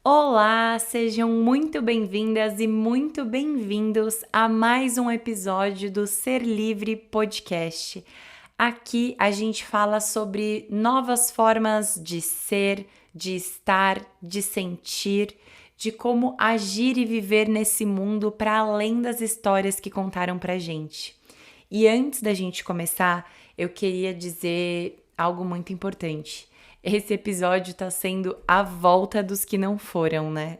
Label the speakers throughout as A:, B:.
A: Olá, sejam muito bem-vindas e muito bem-vindos a mais um episódio do Ser Livre Podcast. Aqui a gente fala sobre novas formas de ser, de estar, de sentir, de como agir e viver nesse mundo para além das histórias que contaram pra gente. E antes da gente começar, eu queria dizer algo muito importante. Esse episódio tá sendo a volta dos que não foram, né?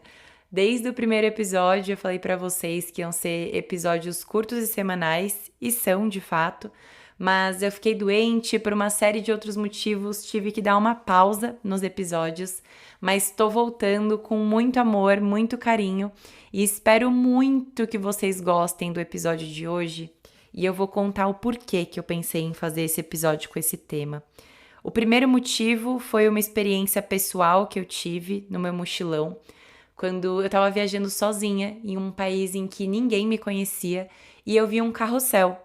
A: Desde o primeiro episódio eu falei pra vocês que iam ser episódios curtos e semanais, e são de fato, mas eu fiquei doente por uma série de outros motivos, tive que dar uma pausa nos episódios, mas tô voltando com muito amor, muito carinho e espero muito que vocês gostem do episódio de hoje. E eu vou contar o porquê que eu pensei em fazer esse episódio com esse tema. O primeiro motivo foi uma experiência pessoal que eu tive no meu mochilão, quando eu estava viajando sozinha em um país em que ninguém me conhecia e eu vi um carrossel.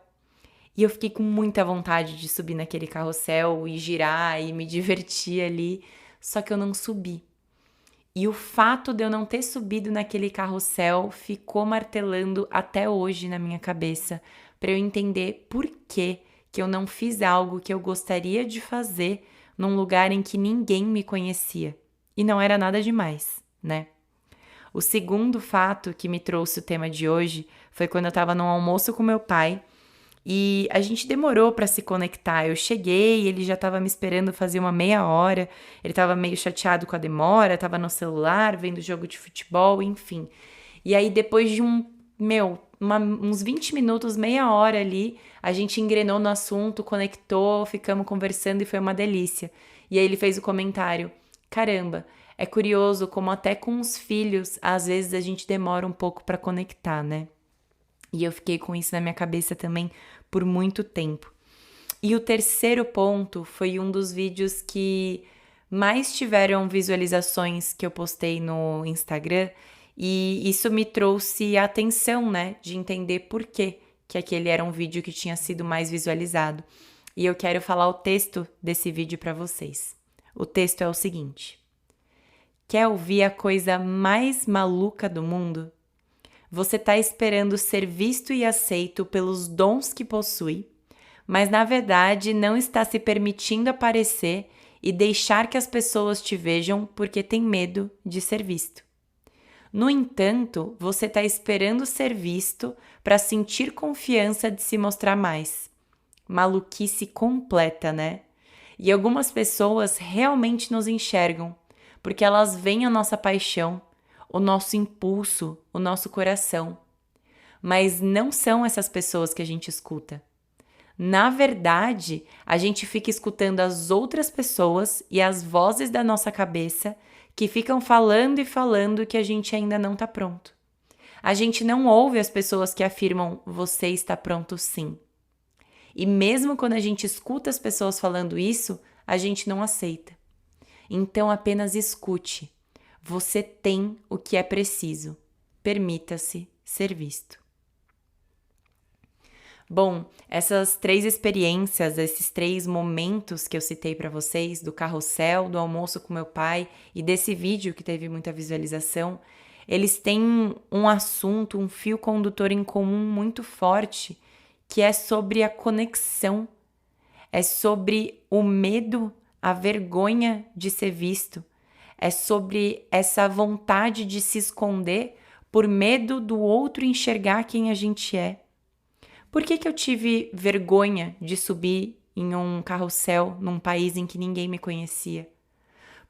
A: E eu fiquei com muita vontade de subir naquele carrossel e girar e me divertir ali, só que eu não subi. E o fato de eu não ter subido naquele carrossel ficou martelando até hoje na minha cabeça, para eu entender por que eu não fiz algo que eu gostaria de fazer num lugar em que ninguém me conhecia. E não era nada demais, né? O segundo fato que me trouxe o tema de hoje foi quando eu estava num almoço com meu pai e a gente demorou para se conectar. Eu cheguei, ele já estava me esperando fazer uma meia hora. Ele estava meio chateado com a demora, estava no celular, vendo jogo de futebol, enfim. E aí, depois de uns 20 minutos, meia hora ali, a gente engrenou no assunto, conectou, ficamos conversando e foi uma delícia. E aí ele fez o comentário: caramba, é curioso como até com os filhos, às vezes a gente demora um pouco para conectar, né? E eu fiquei com isso na minha cabeça também por muito tempo. E o terceiro ponto foi um dos vídeos que mais tiveram visualizações que eu postei no Instagram, e isso me trouxe a atenção, né, de entender por que aquele era um vídeo que tinha sido mais visualizado. E eu quero falar o texto desse vídeo para vocês. O texto é o seguinte: quer ouvir a coisa mais maluca do mundo? Você está esperando ser visto e aceito pelos dons que possui, mas na verdade não está se permitindo aparecer e deixar que as pessoas te vejam porque tem medo de ser visto. No entanto, você está esperando ser visto para sentir confiança de se mostrar mais. Maluquice completa, né? E algumas pessoas realmente nos enxergam, porque elas veem a nossa paixão, o nosso impulso, o nosso coração. Mas não são essas pessoas que a gente escuta. Na verdade, a gente fica escutando as outras pessoas e as vozes da nossa cabeça que ficam falando e falando que a gente ainda não está pronto. A gente não ouve as pessoas que afirmam: você está pronto sim. E mesmo quando a gente escuta as pessoas falando isso, a gente não aceita. Então apenas escute. Você tem o que é preciso. Permita-se ser visto. Bom, essas três experiências, esses três momentos que eu citei para vocês, do carrossel, do almoço com meu pai e desse vídeo que teve muita visualização, eles têm um assunto, um fio condutor em comum muito forte, que é sobre a conexão, é sobre o medo, a vergonha de ser visto, é sobre essa vontade de se esconder por medo do outro enxergar quem a gente é. Por que eu tive vergonha de subir em um carrossel num país em que ninguém me conhecia?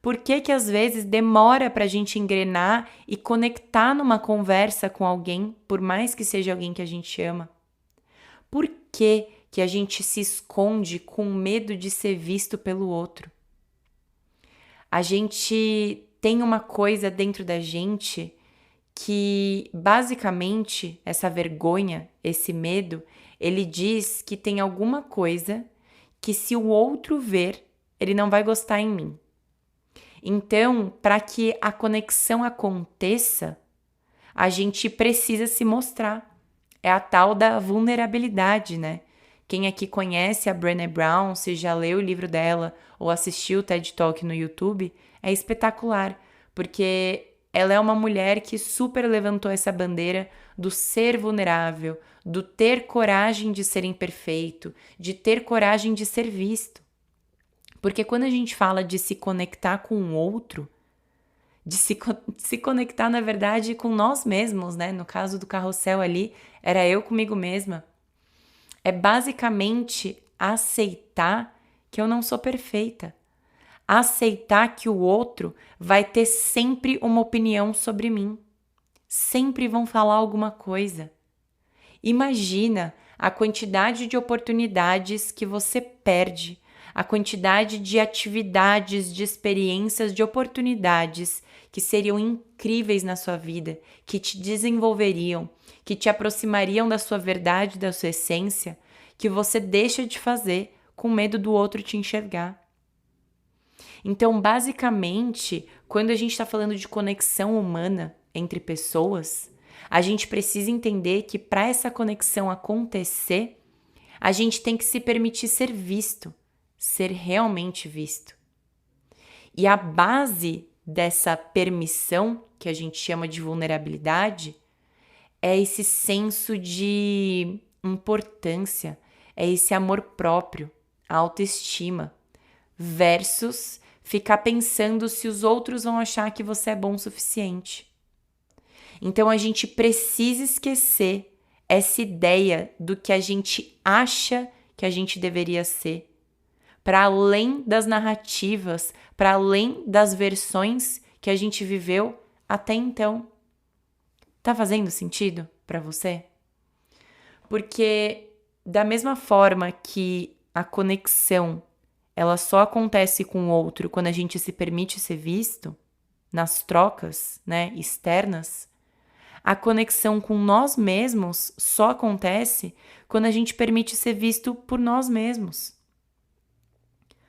A: Por que às vezes demora para a gente engrenar e conectar numa conversa com alguém, por mais que seja alguém que a gente ama? Por que a gente se esconde com medo de ser visto pelo outro? A gente tem uma coisa dentro da gente que, basicamente, essa vergonha, esse medo, ele diz que tem alguma coisa que, se o outro ver, ele não vai gostar em mim. Então, para que a conexão aconteça, a gente precisa se mostrar. É a tal da vulnerabilidade, né? Quem aqui conhece a Brené Brown, se já leu o livro dela ou assistiu o TED Talk no YouTube, é espetacular, porque ela é uma mulher que super levantou essa bandeira do ser vulnerável, do ter coragem de ser imperfeito, de ter coragem de ser visto. Porque quando a gente fala de se conectar com o outro, de se conectar, na verdade, com nós mesmos, né? No caso do carrossel ali, era eu comigo mesma. É basicamente aceitar que eu não sou perfeita. Aceitar que o outro vai ter sempre uma opinião sobre mim. Sempre vão falar alguma coisa. Imagina a quantidade de oportunidades que você perde, a quantidade de atividades, de experiências, de oportunidades que seriam incríveis na sua vida, que te desenvolveriam, que te aproximariam da sua verdade, da sua essência, que você deixa de fazer com medo do outro te enxergar. Então, basicamente, quando a gente está falando de conexão humana entre pessoas, a gente precisa entender que para essa conexão acontecer, a gente tem que se permitir ser visto, ser realmente visto. E a base dessa permissão, que a gente chama de vulnerabilidade, é esse senso de importância, é esse amor próprio, a autoestima, versus ficar pensando se os outros vão achar que você é bom o suficiente. Então a gente precisa esquecer essa ideia do que a gente acha que a gente deveria ser, para além das narrativas, para além das versões que a gente viveu até então. Tá fazendo sentido para você? Porque da mesma forma que a conexão ela só acontece com o outro quando a gente se permite ser visto, nas trocas, né, externas, a conexão com nós mesmos só acontece quando a gente permite ser visto por nós mesmos.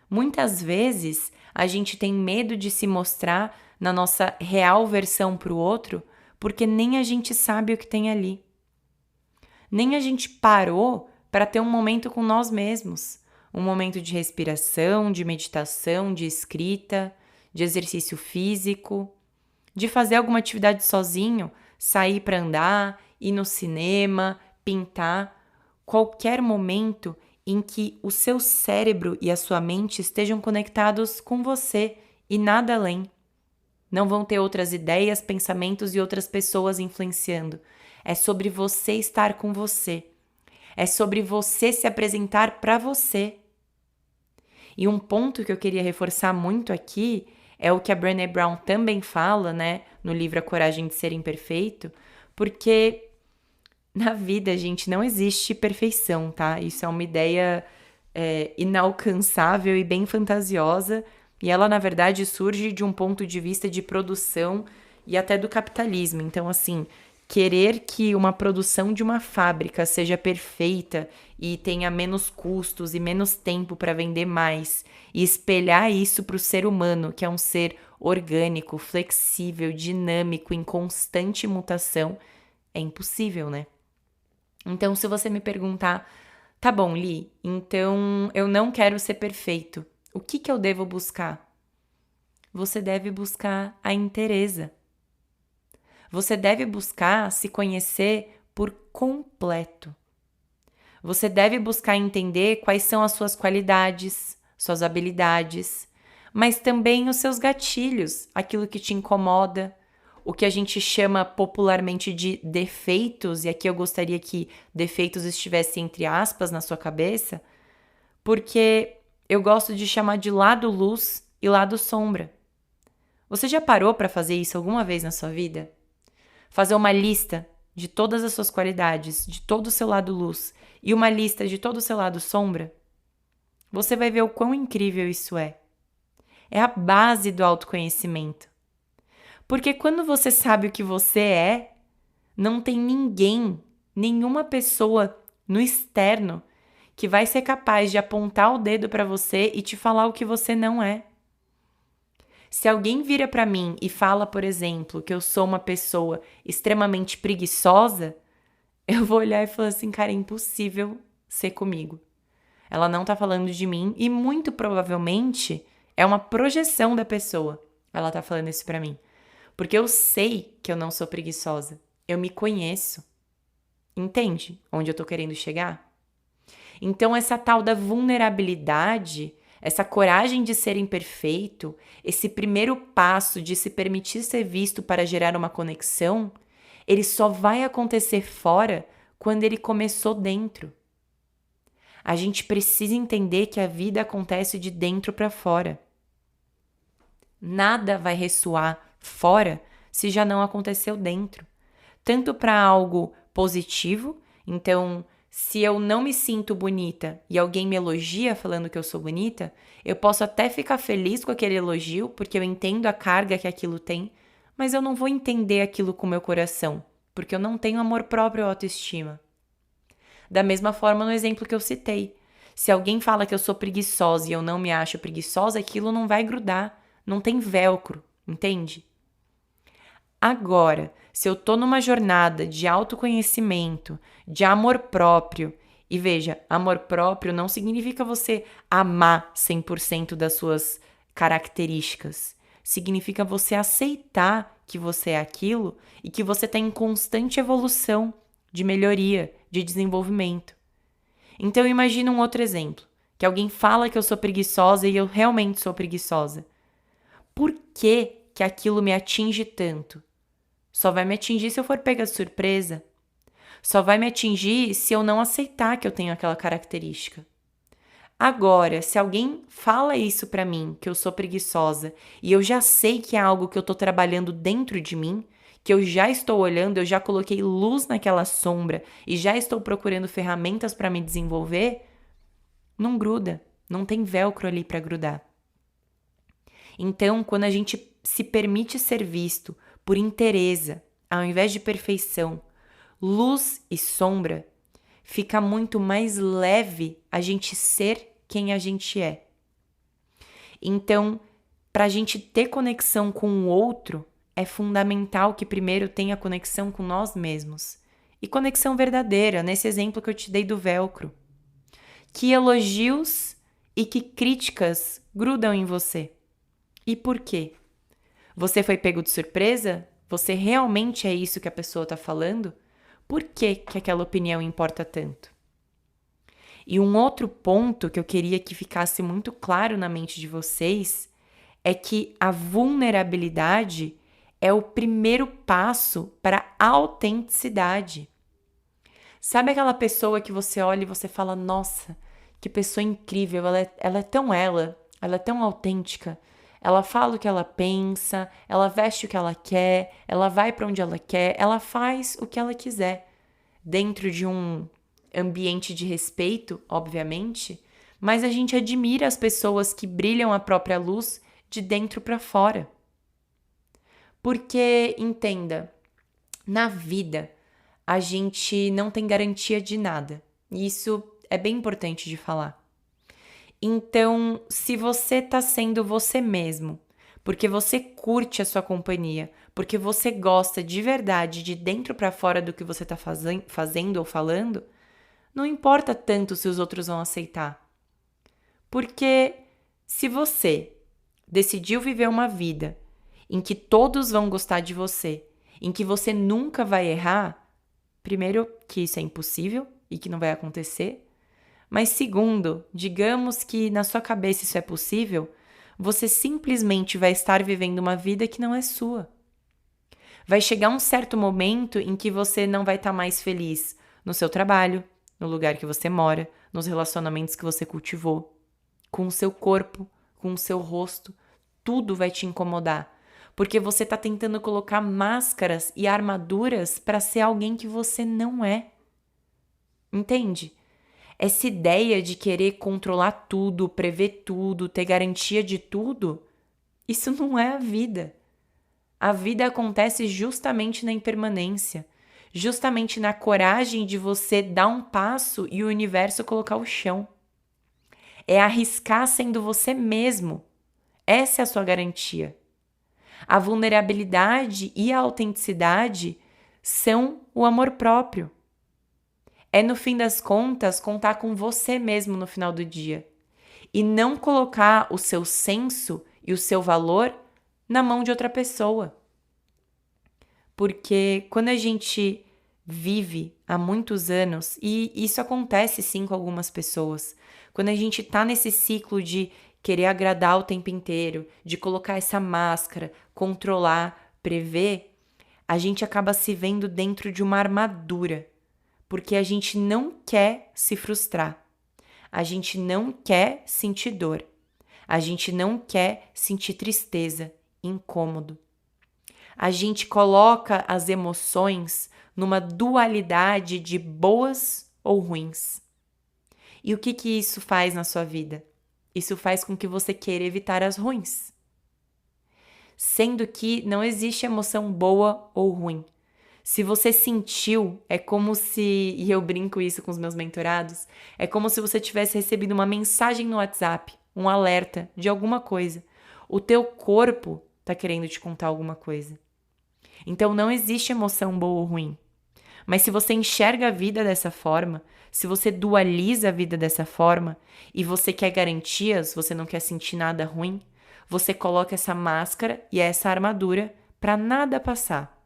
A: Muitas vezes a gente tem medo de se mostrar na nossa real versão para o outro porque nem a gente sabe o que tem ali. Nem a gente parou para ter um momento com nós mesmos. Um momento de respiração, de meditação, de escrita, de exercício físico, de fazer alguma atividade sozinho, sair para andar, ir no cinema, pintar. Qualquer momento em que o seu cérebro e a sua mente estejam conectados com você e nada além. Não vão ter outras ideias, pensamentos e outras pessoas influenciando. É sobre você estar com você. É sobre você se apresentar para você. E um ponto que eu queria reforçar muito aqui é o que a Brené Brown também fala, né, no livro A Coragem de Ser Imperfeito, porque na vida, gente, não existe perfeição, tá? Isso é uma ideia inalcançável e bem fantasiosa, e ela, na verdade, surge de um ponto de vista de produção e até do capitalismo. Então, assim, querer que uma produção de uma fábrica seja perfeita e tenha menos custos e menos tempo para vender mais, e espelhar isso para o ser humano, que é um ser orgânico, flexível, dinâmico, em constante mutação, é impossível, né? Então, se você me perguntar, tá bom, Li, então eu não quero ser perfeito, o que eu devo buscar? Você deve buscar a inteireza. Você deve buscar se conhecer por completo. Você deve buscar entender quais são as suas qualidades, suas habilidades, mas também os seus gatilhos, aquilo que te incomoda, o que a gente chama popularmente de defeitos, e aqui eu gostaria que defeitos estivessem entre aspas na sua cabeça, porque eu gosto de chamar de lado luz e lado sombra. Você já parou para fazer isso alguma vez na sua vida? Fazer uma lista de todas as suas qualidades, de todo o seu lado luz e uma lista de todo o seu lado sombra? Você vai ver o quão incrível isso é. É a base do autoconhecimento. Porque quando você sabe o que você é, não tem ninguém, nenhuma pessoa no externo que vai ser capaz de apontar o dedo para você e te falar o que você não é. Se alguém vira para mim e fala, por exemplo, que eu sou uma pessoa extremamente preguiçosa, eu vou olhar e falar assim, cara, é impossível ser comigo. Ela não tá falando de mim e muito provavelmente é uma projeção da pessoa. Ela tá falando isso pra mim. Porque eu sei que eu não sou preguiçosa. Eu me conheço. Entende onde eu tô querendo chegar? Então, essa tal da vulnerabilidade, essa coragem de ser imperfeito, esse primeiro passo de se permitir ser visto para gerar uma conexão, ele só vai acontecer fora quando ele começou dentro. A gente precisa entender que a vida acontece de dentro para fora. Nada vai ressoar fora se já não aconteceu dentro. Tanto para algo positivo, então, se eu não me sinto bonita e alguém me elogia falando que eu sou bonita, eu posso até ficar feliz com aquele elogio, porque eu entendo a carga que aquilo tem, mas eu não vou entender aquilo com o meu coração, porque eu não tenho amor próprio ou autoestima. Da mesma forma, no exemplo que eu citei. Se alguém fala que eu sou preguiçosa e eu não me acho preguiçosa, aquilo não vai grudar, não tem velcro, entende? Agora, se eu tô numa jornada de autoconhecimento, de amor próprio, e veja, amor próprio não significa você amar 100% das suas características. Significa você aceitar que você é aquilo e que você está em constante evolução, de melhoria, de desenvolvimento. Então imagina um outro exemplo, que alguém fala que eu sou preguiçosa e eu realmente sou preguiçosa. Por que aquilo me atinge tanto? Só vai me atingir se eu for pega de surpresa. Só vai me atingir se eu não aceitar que eu tenho aquela característica. Agora, se alguém fala isso pra mim, que eu sou preguiçosa, e eu já sei que é algo que eu tô trabalhando dentro de mim, que eu já estou olhando, eu já coloquei luz naquela sombra e já estou procurando ferramentas para me desenvolver, não gruda, não tem velcro ali para grudar. Então, quando a gente se permite ser visto por inteireza, ao invés de perfeição, luz e sombra, fica muito mais leve a gente ser quem a gente é. Então, para a gente ter conexão com o outro, é fundamental que primeiro tenha conexão com nós mesmos. E conexão verdadeira, nesse exemplo que eu te dei do velcro. Que elogios e que críticas grudam em você. E por quê? Você foi pego de surpresa? Você realmente é isso que a pessoa está falando? Por que aquela opinião importa tanto? E um outro ponto que eu queria que ficasse muito claro na mente de vocês é que a vulnerabilidade é o primeiro passo para a autenticidade. Sabe aquela pessoa que você olha e você fala, nossa, que pessoa incrível, ela é tão ela é tão autêntica, ela fala o que ela pensa, ela veste o que ela quer, ela vai para onde ela quer, ela faz o que ela quiser, dentro de um ambiente de respeito, obviamente, mas a gente admira as pessoas que brilham a própria luz de dentro para fora. Porque, entenda, na vida a gente não tem garantia de nada. E isso é bem importante de falar. Então, se você tá sendo você mesmo, porque você curte a sua companhia, porque você gosta de verdade, de dentro para fora do que você tá fazendo ou falando, não importa tanto se os outros vão aceitar. Porque se você decidiu viver uma vida em que todos vão gostar de você, em que você nunca vai errar, primeiro, que isso é impossível e que não vai acontecer, mas segundo, digamos que na sua cabeça isso é possível, você simplesmente vai estar vivendo uma vida que não é sua. Vai chegar um certo momento em que você não vai estar mais feliz no seu trabalho, no lugar que você mora, nos relacionamentos que você cultivou, com o seu corpo, com o seu rosto, tudo vai te incomodar. Porque você está tentando colocar máscaras e armaduras para ser alguém que você não é. Entende? Essa ideia de querer controlar tudo, prever tudo, ter garantia de tudo, isso não é a vida. A vida acontece justamente na impermanência, justamente na coragem de você dar um passo e o universo colocar o chão. É arriscar sendo você mesmo. Essa é a sua garantia. A vulnerabilidade e a autenticidade são o amor próprio. É, no fim das contas, contar com você mesmo no final do dia. E não colocar o seu senso e o seu valor na mão de outra pessoa. Porque quando a gente vive há muitos anos, e isso acontece sim com algumas pessoas, quando a gente tá nesse ciclo de querer agradar o tempo inteiro, de colocar essa máscara, controlar, prever, a gente acaba se vendo dentro de uma armadura, porque a gente não quer se frustrar, a gente não quer sentir dor, a gente não quer sentir tristeza, incômodo. A gente coloca as emoções numa dualidade de boas ou ruins. E o que isso faz na sua vida? Isso faz com que você queira evitar as ruins. Sendo que não existe emoção boa ou ruim. Se você sentiu, é como se, e eu brinco isso com os meus mentorados, é como se você tivesse recebido uma mensagem no WhatsApp, um alerta de alguma coisa. O teu corpo está querendo te contar alguma coisa. Então não existe emoção boa ou ruim. Mas se você enxerga a vida dessa forma, se você dualiza a vida dessa forma e você quer garantias, você não quer sentir nada ruim, você coloca essa máscara e essa armadura para nada passar.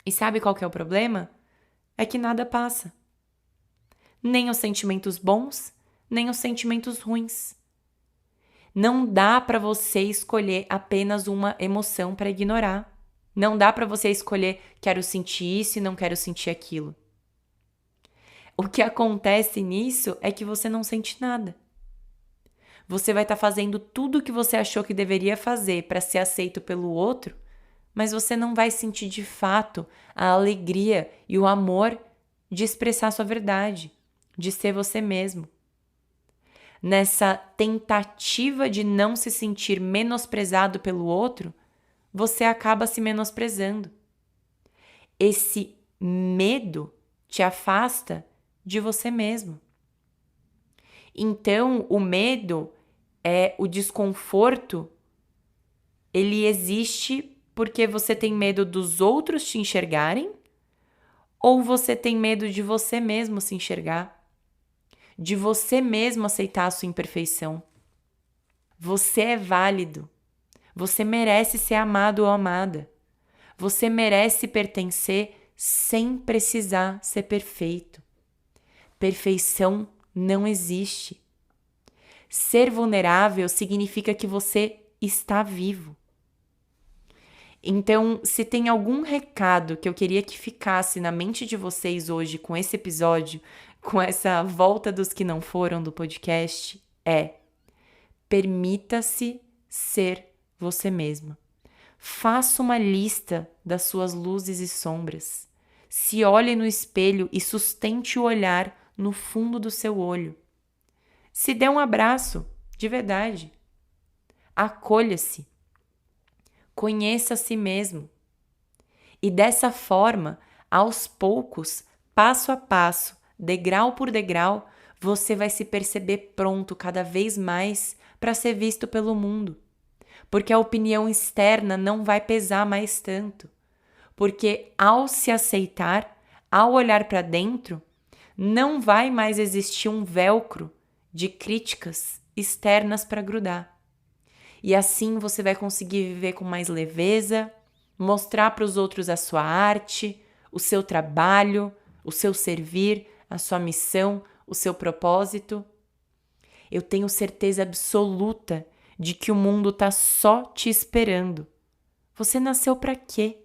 A: E sabe qual que é o problema? É que nada passa. Nem os sentimentos bons, nem os sentimentos ruins. Não dá para você escolher apenas uma emoção para ignorar. Não dá para você escolher quero sentir isso e não quero sentir aquilo. O que acontece nisso é que você não sente nada. Você vai estar fazendo tudo o que você achou que deveria fazer para ser aceito pelo outro, mas você não vai sentir de fato a alegria e o amor de expressar sua verdade, de ser você mesmo. Nessa tentativa de não se sentir menosprezado pelo outro, você acaba se menosprezando. Esse medo te afasta de você mesmo. Então, o medo o desconforto, ele existe porque você tem medo dos outros te enxergarem ou você tem medo de você mesmo se enxergar, de você mesmo aceitar a sua imperfeição. Você é válido. Você merece ser amado ou amada. Você merece pertencer sem precisar ser perfeito. Perfeição não existe. Ser vulnerável significa que você está vivo. Então, se tem algum recado que eu queria que ficasse na mente de vocês hoje com esse episódio, com essa volta dos que não foram do podcast, permita-se ser você mesma. Faça uma lista das suas luzes e sombras. Se olhe no espelho e sustente o olhar no fundo do seu olho. Se dê um abraço, de verdade. Acolha-se. Conheça a si mesmo. E dessa forma, aos poucos, passo a passo, degrau por degrau, você vai se perceber pronto cada vez mais para ser visto pelo mundo. Porque a opinião externa não vai pesar mais tanto. Porque ao se aceitar, ao olhar para dentro, não vai mais existir um velcro de críticas externas para grudar. E assim você vai conseguir viver com mais leveza, mostrar para os outros a sua arte, o seu trabalho, o seu servir, a sua missão, o seu propósito. Eu tenho certeza absoluta de que o mundo está só te esperando. Você nasceu para quê?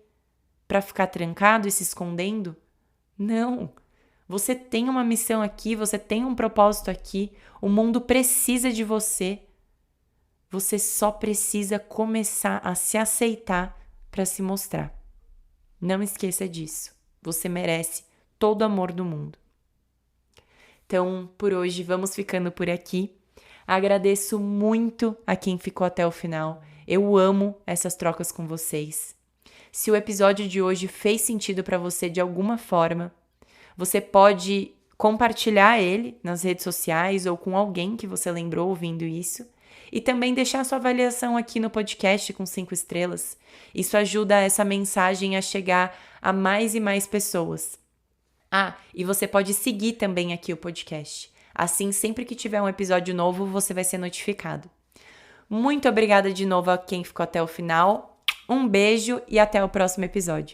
A: Para ficar trancado e se escondendo? Não! Você tem uma missão aqui, você tem um propósito aqui, o mundo precisa de você. Você só precisa começar a se aceitar para se mostrar. Não esqueça disso. Você merece todo o amor do mundo. Então, por hoje, vamos ficando por aqui. Agradeço muito a quem ficou até o final. Eu amo essas trocas com vocês. Se o episódio de hoje fez sentido para você de alguma forma, você pode compartilhar ele nas redes sociais ou com alguém que você lembrou ouvindo isso. E também deixar sua avaliação aqui no podcast com 5 estrelas. Isso ajuda essa mensagem a chegar a mais e mais pessoas. E você pode seguir também aqui o podcast. Assim, sempre que tiver um episódio novo, você vai ser notificado. Muito obrigada de novo a quem ficou até o final. Um beijo e até o próximo episódio.